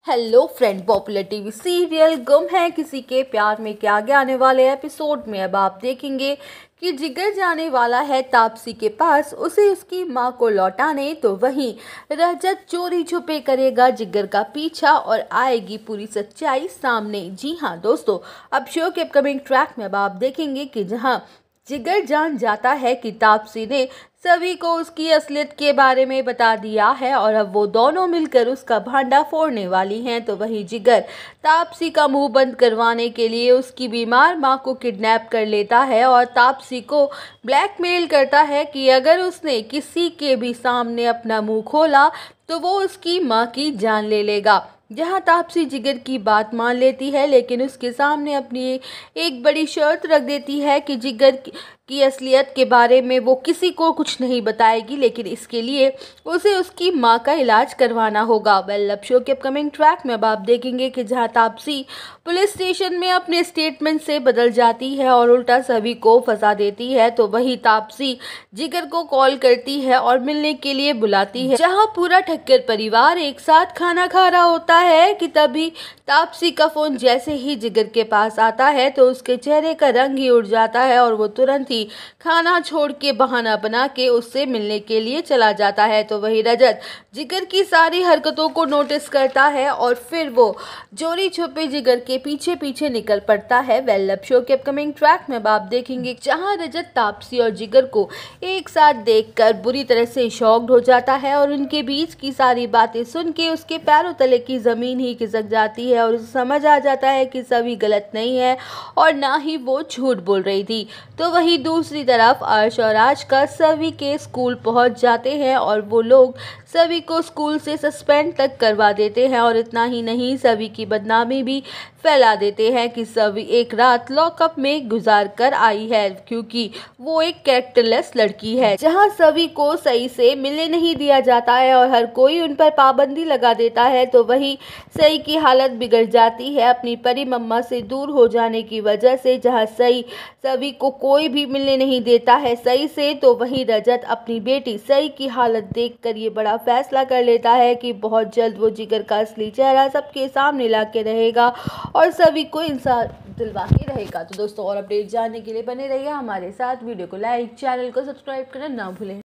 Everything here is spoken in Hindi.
Hello friend, popular TV serial गुम है किसी के प्यार में के आगे आने वाले एपिसोड में अब आप देखेंगे कि जिगर जाने वाला है तापसी के पास उसे उसकी मां को लौटाने, तो वहीं रजत चोरी छुपे करेगा जिगर का पीछा और आएगी पूरी सच्चाई सामने। जी हाँ दोस्तों, अब शो के अपकमिंग ट्रैक में अब आप देखेंगे कि जहां जिगर जान जाता है कि तापसी ने सभी को उसकी असलियत के बारे में बता दिया है और अब वो दोनों मिलकर उसका भांडा फोड़ने वाली हैं, तो वहीं जिगर तापसी का मुंह बंद करवाने के लिए उसकी बीमार मां को किडनैप कर लेता है और तापसी को ब्लैकमेल करता है कि अगर उसने किसी के भी सामने अपना मुंह खोला तो वो उसकी मां की जान ले लेगा। जहां तापसी जिगर की बात मान लेती है, लेकिन उसके सामने अपनी एक बड़ी शर्त रख देती है कि जिगर की असलियत के बारे में वो किसी को कुछ नहीं बताएगी, लेकिन इसके लिए उसे उसकी मां का इलाज करवाना होगा। अब शो के अपकमिंग ट्रैक में अब आप देखेंगे कि जहां तापसी पुलिस स्टेशन में अपने स्टेटमेंट से बदल जाती है और उल्टा सभी को फंसा देती है, तो वही तापसी जिगर को कॉल करती है और मिलने के लिए बुलाती है। जहां पूरा ठक्कर परिवार एक साथ खाना खा रहा होता है कि तभी तापसी का फोन जैसे ही जिगर के पास आता है तो उसके चेहरे का रंग ही उड़ जाता है और वो तुरंत ही खाना छोड़ के बहाना बना के उससे मिलने के लिए चला जाता है। तो वही रजत जिगर की सारी हरकतों को नोटिस करता है और फिर वो चोरी छुपे जिगर के पीछे पीछे निकल पड़ता है। अब शो के अपकमिंग ट्रैक में आप देखेंगे जहां रजत तापसी और जिगर को एक साथ देखकर बुरी तरह से शॉक्ड हो जाता है और उनके बीच की सारी बातें सुन के उसके पैरों तले की जमीन ही खिसक जाती है और उसे समझ आ जाता है कि सभी गलत नहीं है और ना ही वो झूठ बोल रही थी। तो वही दूसरी तरफ अर्श और राज का सभी के स्कूल पहुंच जाते हैं और वो लोग सभी को स्कूल से सस्पेंड तक करवा देते हैं और इतना ही नहीं, सभी की बदनामी भी फैला देते हैं कि सभी एक रात लॉकअप में गुजार कर आई है क्योंकि वो एक कैरेक्टरलेस लड़की है। जहां सभी को सही से मिलने नहीं दिया जाता है और हर कोई उन पर पाबंदी लगा देता है, तो वही सही की हालत बिगड़ जाती है अपनी परी मम्मा से दूर हो जाने की वजह से। जहां सही सभी को कोई भी मिलने नहीं देता है सही से, तो वहीं रजत अपनी बेटी सही की हालत देखकर ये बड़ा फैसला कर लेता है कि बहुत जल्द वो जिगर का असली चेहरा सबके सामने ला के रहेगा और सभी को इंसान दिलवा के रहेगा। तो दोस्तों, और अपडेट जानने के लिए बने रहिए हमारे साथ। वीडियो को लाइक, चैनल को सब्सक्राइब करना ना भूलें।